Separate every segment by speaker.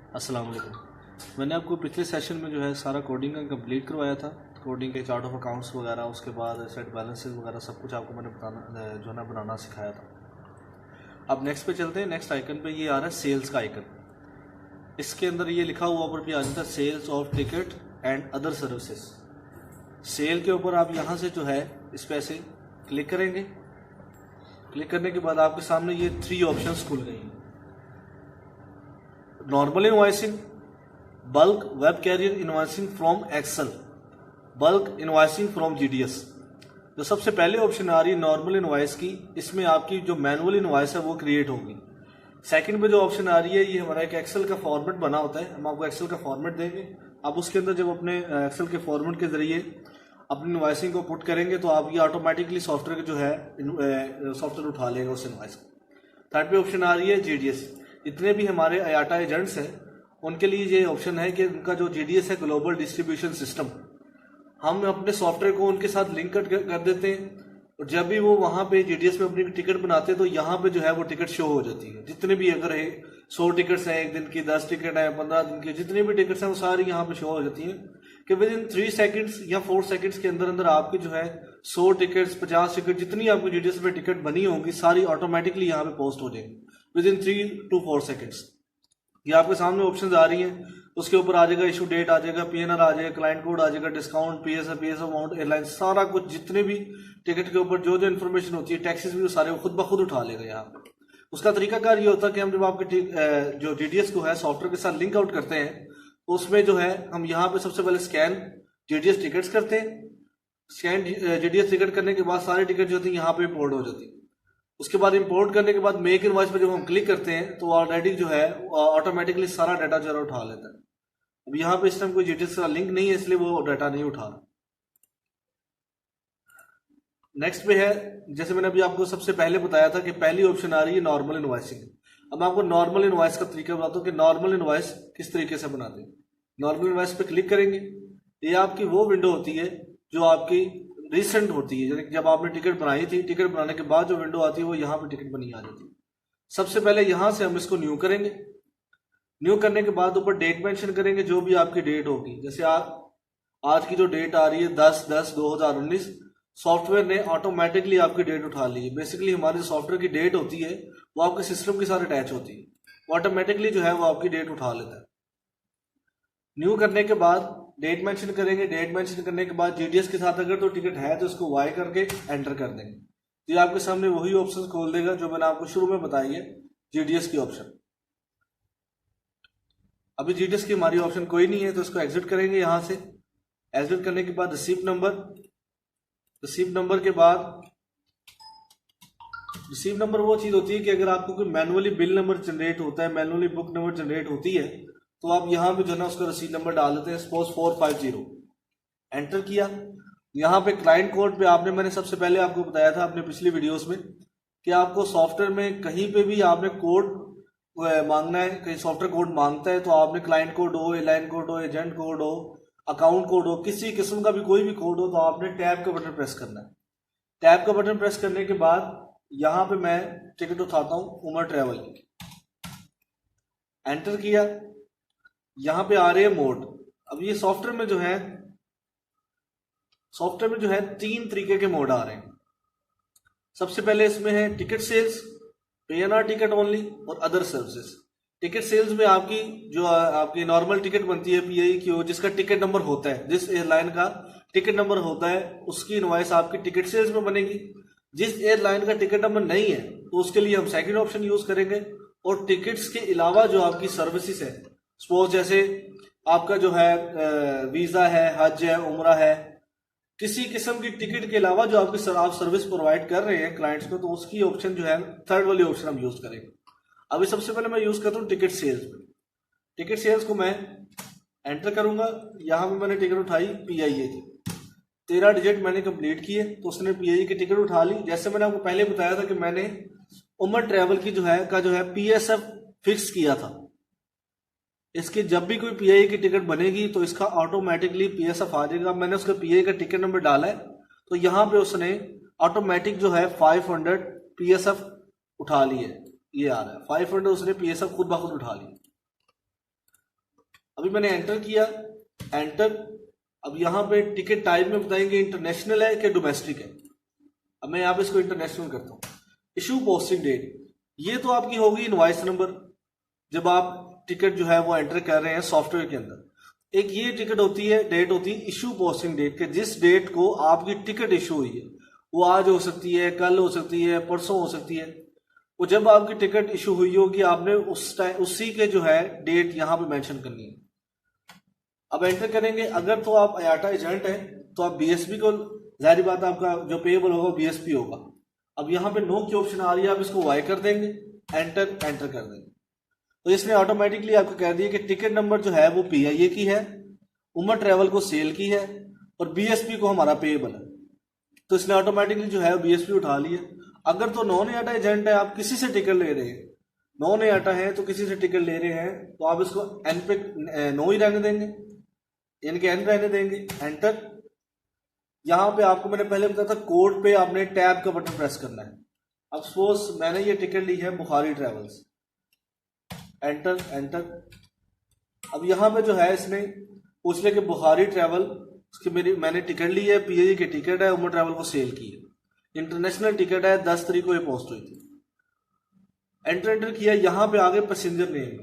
Speaker 1: अस्सलाम वालेकुम। मैंने आपको पिछले सेशन में जो है सारा कोडिंग का कंप्लीट करवाया था। कोडिंग के चार्ट ऑफ अकाउंट्स वगैरह, उसके बाद सेट बैलेंसेस वगैरह सब कुछ आपको मैंने जो है ना बनाना सिखाया था। अब नेक्स्ट पे चलते हैं। नेक्स्ट आइकन पे ये आ रहा है सेल्स का आइकन। इसके अंदर ये लिखा हुआ ऊपर भी आ जाता है sales of ticket and other services. Sale के ऊपर आप यहाँ से जो है इस पे ऐसे क्लिक करेंगे। क्लिक करने के बाद आपके सामने ये 3 ऑप्शंस खुल गई हैं। Normal invoicing, bulk web carrier invoicing from Excel, bulk invoicing from GDS. जो सबसे पहले ऑप्शन आ रही है नॉर्मल इनवॉइस की, इसमें आपकी जो मैनुअल इनवॉइस है वो क्रिएट होगी। सेकंड पे जो ऑप्शन आ रही है ये हमारा एक एक्सेल का फॉर्मेट बना होता है। हम आपको एक्सेल का फॉर्मेट देंगे। आप उसके अंदर जब अपने एक्सेल के फॉर्मेट के जरिए अपनी इनवॉइसिंग को पुट करेंगे तो आप ये ऑटोमेटिकली सॉफ्टवेयर जो है सॉफ्टवेयर उठा लेगा उस इनवॉइस को। थर्ड पे ऑप्शन आ रही है जीडीएस। जितने भी हमारे आयाटा एजेंट्स हैं उनके लिए ये ऑप्शन है कि उनका जो जीडीएस है ग्लोबल डिस्ट्रीब्यूशन सिस्टम, हम अपने सॉफ्टवेयर को उनके साथ लिंक कर देते हैं और जब भी वो वहां पे जीडीएस में अपनी टिकट बनाते हैं तो यहाँ पे जो है वो टिकट शो हो जाती है। जितने भी अगर है 100 टिकट्स हैं एक दिन की, 10 टिकट है 15 दिन की, जितनी भी टिकट्स हैं वो सारी यहाँ पे शो हो जाती हैं कि विद इन 3 सेकंड्स या 4 सेकंड्स के अंदर अंदर आपकी जो है 100 टिकट्स, 50 टिकट, जितनी आपको जीडीएस में टिकट बनी होंगी सारी ऑटोमेटिकली यहाँ पे पोस्ट हो जाएंगी विद इन 3 to 4 सेकंड्स। ये आपके सामने ऑप्शंस आ रही हैं। उसके ऊपर आ जाएगा इशू डेट, आ जाएगा पीएनआर, आ जाएगा क्लाइंट कोड, आ जाएगा डिस्काउंट, पीएस अमाउंट, एयरलाइन, सारा कुछ जितने भी टिकट के ऊपर जो जो इन्फॉर्मेशन होती है, टैक्सेस भी, वो सारे खुद ब खुद उठा लेगा यहाँ पे। उसका तरीकाकार ये होता है कि हम जब आपके जो जीडीएस को है सॉफ्टवेयर के साथ लिंक आउट करते हैं तो उसमें जो है हम यहाँ पे सबसे पहले स्कैन जीडीएस टिकट्स करते हैं। स्कैन जीडीएस टिकट करने के बाद सारे टिकट जो होती है यहाँ पे इंपोर्ट हो जाती है। उसके बाद इंपोर्ट करने के बाद मेक इनवॉइस पे जब हम क्लिक करते हैं तो ऑलरेडी जो है ऑटोमेटिकली सारा डाटा जो है उठा लेता है। अब यहाँ पे इस टाइम कोई जीडीएस का लिंक नहीं है इसलिए वो डाटा नहीं उठा रहा। नेक्स्ट पे है, जैसे मैंने अभी आपको सबसे पहले बताया था कि पहली ऑप्शन आ रही है नॉर्मल इनवॉइसिंग। अब मैं आपको नॉर्मल इनवॉइस का तरीका बताता हूँ कि नॉर्मल इनवॉइस किस तरीके से बनाते हैं। नॉर्मल इनवॉइस पे क्लिक करेंगे, ये आपकी वो विंडो होती है जो आपकी रिसेंट होती है। जब आपने टिकट बनाई थी, टिकट बनाने के बाद जो विंडो आती है वो यहाँ पे टिकट बनी आ जाती है। सबसे पहले यहाँ से हम इसको न्यू करेंगे। न्यू करने के बाद ऊपर डेट मेंशन करेंगे, जो भी आपकी डेट होगी। जैसे आज की जो डेट आ रही है 10/10/2019, सॉफ्टवेयर ने ऑटोमेटिकली आपकी डेट उठा ली है। बेसिकली हमारे सॉफ्टवेयर की डेट होती है वो आपके सिस्टम के साथ अटैच होती है, ऑटोमेटिकली जो है वो आपकी डेट उठा लेता है। न्यू करने के बाद डेट मेंशन करेंगे। डेट मेंशन करने के बाद जीडीएस के साथ अगर तो टिकट है तो इसको वाई करके एंटर कर देंगे। तो ये आपके सामने वही ऑप्शन खोल देगा जो मैंने आपको शुरू में बताई है, जीडीएस की ऑप्शन। अभी जीडीएस की हमारी ऑप्शन कोई नहीं है तो इसको एग्जिट करेंगे। यहां से एग्जिट करने के बाद रिसीप्ट नंबर के बाद रिसीप्ट नंबर वो चीज होती है कि अगर आपको कोई मैनुअली बिल नंबर जनरेट होता है, मैनुअली बुक नंबर जनरेट होती है तो आप यहाँ पे जो है ना उसका रसीद नंबर डाल देते हैं। सपोज 450 एंटर किया। यहाँ पे क्लाइंट कोड पे आपने, मैंने सबसे पहले आपको बताया था अपने पिछली वीडियोस में कि आपको सॉफ्टवेयर में कहीं पे भी आपने कोड मांगना है, कहीं सॉफ्टवेयर कोड मांगता है तो आपने क्लाइंट कोड हो, एयरलाइन कोड हो, एजेंट कोड हो, अकाउंट कोड हो, किसी किस्म का भी कोई भी कोड हो तो आपने टैब का बटन प्रेस करना है। टैब का बटन प्रेस करने के बाद यहाँ पे मैं टिकट उठाता हूँ उमर ट्रेवल की, एंटर किया। यहाँ पे आ रहे हैं मोड। अब ये सॉफ्टवेयर में जो है 3 तरीके के मोड आ रहे हैं। सबसे पहले इसमें है ticket sales, PNR ticket only और अदर सर्विसेज। टिकट सेल्स में आपकी जो आपकी नॉर्मल टिकट बनती है पीआई की, जिसका टिकट नंबर होता है, जिस एयरलाइन का टिकट नंबर होता है उसकी इनवॉइस आपकी टिकट सेल्स में बनेगी। जिस एयरलाइन का टिकट नंबर नहीं है तो उसके लिए हम सेकंड ऑप्शन यूज करेंगे। और टिकट्स के अलावा जो आपकी सर्विसेज है, सपोज जैसे आपका जो है वीजा है, हज है, उमरा है, किसी किस्म की टिकट के अलावा जो आपकी आप सर्विस प्रोवाइड कर रहे हैं क्लाइंट्स को, तो उसकी ऑप्शन जो है थर्ड वाली ऑप्शन हम यूज करेंगे। अभी सबसे पहले मैं यूज करता हूँ टिकट सेल्स में। टिकट सेल्स को मैं एंटर करूंगा। यहाँ पे मैंने टिकट उठाई पीआईए की, 13 डिजिट मैंने कंप्लीट किए तो उसने पीआईए की टिकट उठा ली। जैसे मैंने आपको पहले बताया था कि मैंने उमर ट्रेवल की जो है पीएसएफ फिक्स किया था। इसकी जब भी कोई पीआई की टिकट बनेगी तो इसका ऑटोमेटिकली पीएसएफ आ जाएगा। मैंने उसका पीआई का टिकट नंबर डाला है तो यहाँ पे उसने ऑटोमेटिक जो है 500 पीएसएफ उठा ली है। ये आ रहा है 500, उसने पीएसएफ खुद ब खुद उठा ली। अभी मैंने एंटर किया, एंटर। अब यहाँ पे टिकट टाइप में बताएंगे इंटरनेशनल है कि डोमेस्टिक है। अब मैं यहाँ पे इसको इंटरनेशनल करता हूँ। इशू पोस्टिंग डेट, ये तो आपकी होगी इनवॉइस नंबर, जब आप टिकट जो है वो एंटर कर रहे हैं सॉफ्टवेयर के अंदर। एक ये टिकट होती है, डेट होती है इशू पोस्टिंग डेट के, जिस डेट को आपकी टिकट इशू हुई है, वो आज हो सकती है, कल हो सकती है, परसों हो सकती है। वो जब आपकी टिकट इशू हुई होगी, आपने उस टाइम उसी के जो है डेट यहाँ पे मेंशन करनी है। अब एंटर करेंगे। अगर तो आप IATA एजेंट है तो आप BSP को, जाहिर बात है आपका जो पेएबल होगा BSP होगा। अब यहाँ पे नो की ऑप्शन आ रही है, आप इसको वाई कर देंगे, एंटर कर देंगे। तो इसने ऑटोमेटिकली आपको कह दिया कि टिकट नंबर जो है वो PIA की है, उमर ट्रेवल को सेल की है, और BSP को हमारा पेएबल है। तो इसने ऑटोमेटिकली जो है BSP उठा लिया। अगर तो नॉन IATA एजेंट है, आप किसी से टिकट ले रहे हैं, नॉन IATA है तो किसी से टिकट ले रहे हैं, तो आप इसको एन पे नो ही रहने देंगे, यानी कि एन रहने देंगे, एंटर। यहां पे आपको मैंने पहले बताया था कोड पे आपने टैब का बटन प्रेस करना है। अब सपोज मैंने ये टिकट ली है बुखारी ट्रेवल्स, एंटर। अब यहाँ पे जो है इसने पूछ लिया कि बुखारी ट्रेवल उसकी मैंने टिकट ली है, PIA की टिकट है, उमर ट्रेवल को सेल की है, इंटरनेशनल टिकट है, 10 तारीख को ये पोस्ट हुई थी। एंटर किया। यहाँ पे आगे पैसेंजर नेम,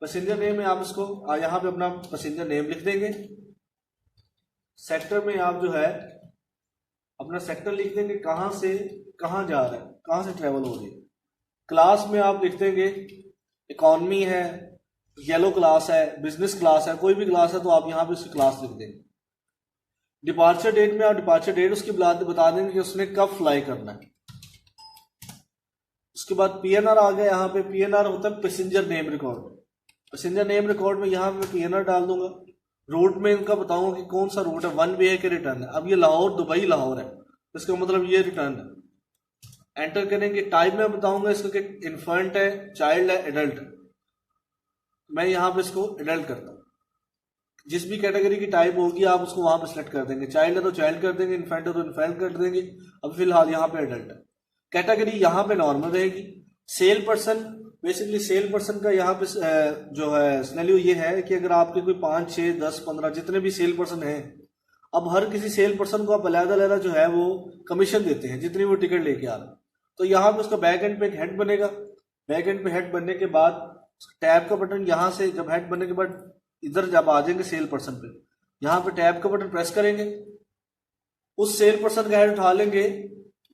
Speaker 1: पैसेंजर नेम में आप इसको यहाँ पे अपना पैसेंजर नेम लिख देंगे। सेक्टर में आप जो है अपना सेक्टर लिख देंगे, कहाँ से कहाँ जा रहा है, कहाँ से ट्रेवल हो रही है। क्लास में आप लिख देंगे इकॉनमी है, येलो क्लास है, बिजनेस क्लास है, कोई भी क्लास है तो आप यहाँ पे उसकी क्लास लिख देंगे। डिपार्चर डेट में आप डिपार्चर डेट उसकी बता देंगे कि उसने कब फ्लाई करना है। उसके बाद PNR आ गया। यहाँ पे PNR होता है passenger name record. Passenger name record में यहाँ पे PNR डाल दूंगा। रूट में इनका बताऊंगा कि कौन सा रूट है, वन वे है कि रिटर्न है। अब ये लाहौर दुबई लाहौर है, इसका मतलब ये रिटर्न है। एंटर करेंगे। टाइप में बताऊंगा इसको कि इन्फेंट है, चाइल्ड है, एडल्ट। मैं यहाँ पे इसको एडल्ट करता हूँ। जिस भी कैटेगरी की टाइप होगी आप उसको वहां पे सिलेक्ट कर देंगे। चाइल्ड है तो चाइल्ड कर देंगे, इन्फेंट है तो इन्फेंट कर देंगे। अब फिलहाल यहाँ पे एडल्ट है। कैटेगरी यहाँ पे नॉर्मल रहेगी। Cell person, basically cell person का यहाँ पे जो है सिनेरियो ये है कि अगर आपके कोई 5, 6, 10, 15 जितने भी सेल पर्सन हैं, अब हर किसी सेल पर्सन को आप अलग-अलग जो है वो कमीशन देते हैं जितनी वो टिकट लेके आ रहा है। तो यहाँ पे उसका बैक एंड पे एक हेड बनेगा। बैक एंड पे हेड बनने के बाद टैब का बटन, यहाँ से जब हेड बनने के बाद इधर जब आ जाएंगे सेल पर्सन पे, यहाँ पे टैब का बटन प्रेस करेंगे। उस सेल पर्सन का हेड उठा लेंगे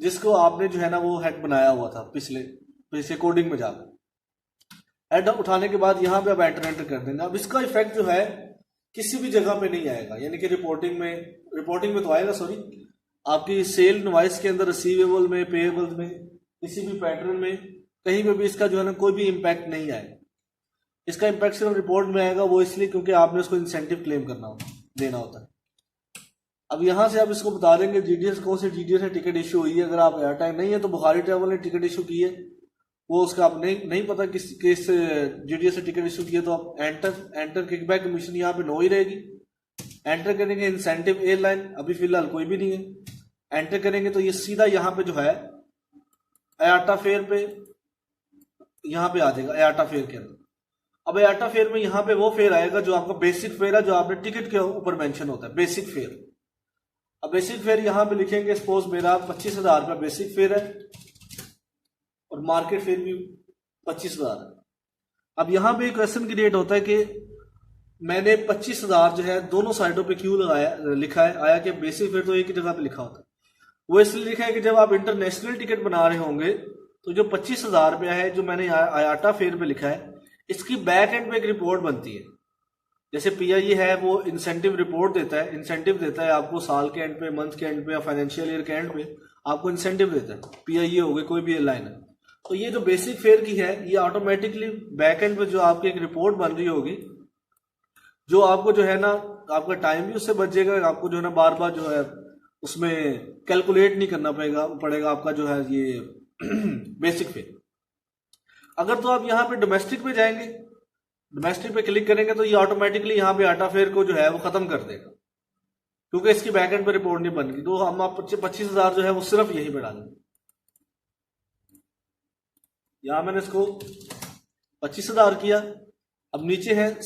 Speaker 1: जिसको आपने जो है ना वो हेड बनाया हुआ था पिछले कोडिंग में जाकर। हेड उठाने के बाद यहाँ पे आप एंटर कर देंगे। अब इसका इफेक्ट जो है किसी भी जगह पे नहीं आएगा, यानी कि रिपोर्टिंग में तो आएगा, सॉरी, आपकी सेल इनवॉइस के अंदर, रिसीवेबल में, पेएबल में, किसी भी पैटर्न में, कहीं पे भी इसका जो है ना कोई भी इम्पैक्ट नहीं आएगा। इसका इम्पैक्ट सिर्फ रिपोर्ट में आएगा, वो इसलिए क्योंकि आपने उसको इंसेंटिव क्लेम देना होता है। अब यहाँ से आप इसको बता देंगे GDS कौन से GDS से टिकट इशू हुई है। अगर आप एयरटाइम नहीं है तो बुखारी ट्रेवल ने टिकट इशू की है, वो उसका आप नहीं पता किस GDS से टिकट इशू किया, तो आप एंटर किकबैक कमीशन यहाँ पे नो ही रहेगी। एंटर करेंगे इंसेंटिव एयरलाइन, अभी फिलहाल कोई भी नहीं है। एंटर करेंगे तो ये सीधा यहाँ पे जो है IATA फेयर पे यहाँ पे आ जाएगा, IATA फेयर के अंदर। अब IATA फेयर में यहाँ पे वो फेयर आएगा जो आपका बेसिक फेयर है, जो आपने टिकट के ऊपर मेंशन होता है, बेसिक फेयर। अब बेसिक फेयर यहाँ पे लिखेंगे, सपोज मेरा 25,000 रुपया बेसिक फेयर है और मार्केट फेयर भी 25,000 है। अब यहाँ पे क्वेश्चन क्रिएट होता है कि मैंने 25,000 जो है दोनों साइडों पे क्यों लिखा है। आया कि बेसिक फेयर तो एक ही जगह पे लिखा होता है, वो इसलिए लिखा है कि जब आप इंटरनेशनल टिकट बना रहे होंगे तो जो 25,000 रुपया है जो मैंने IATA फेयर पे लिखा है, इसकी बैक एंड पे एक रिपोर्ट बनती है। जैसे PIA है वो इंसेंटिव रिपोर्ट देता है, इंसेंटिव देता है आपको साल के एंड पे, मंथ के एंड पे या फाइनेंशियल ईयर के एंड पे आपको इंसेंटिव देता है। PIA हो गई, कोई भी एयरलाइन है। तो ये जो बेसिक फेयर की है, ये ऑटोमेटिकली बैक एंड पे जो आपकी एक रिपोर्ट बन रही होगी, जो आपको जो है ना आपका टाइम भी उससे बच जाएगा। आपको जो है ना बार बार जो है उसमें कैलकुलेट नहीं करना पड़ेगा आपका जो है ये बेसिक फेयर। अगर तो आप यहाँ पे डोमेस्टिक पे जाएंगे, डोमेस्टिक पे क्लिक करेंगे तो ये ऑटोमेटिकली यहाँ पे IATA फेयर को जो है वो खत्म कर देगा, क्योंकि इसकी बैक एंड पे रिपोर्ट नहीं बन गई। तो हम आप 25,000 जो है वो सिर्फ यहीं पे डालेंगे। यहाँ मैंने इसको 25,000 किया। अब नीचे है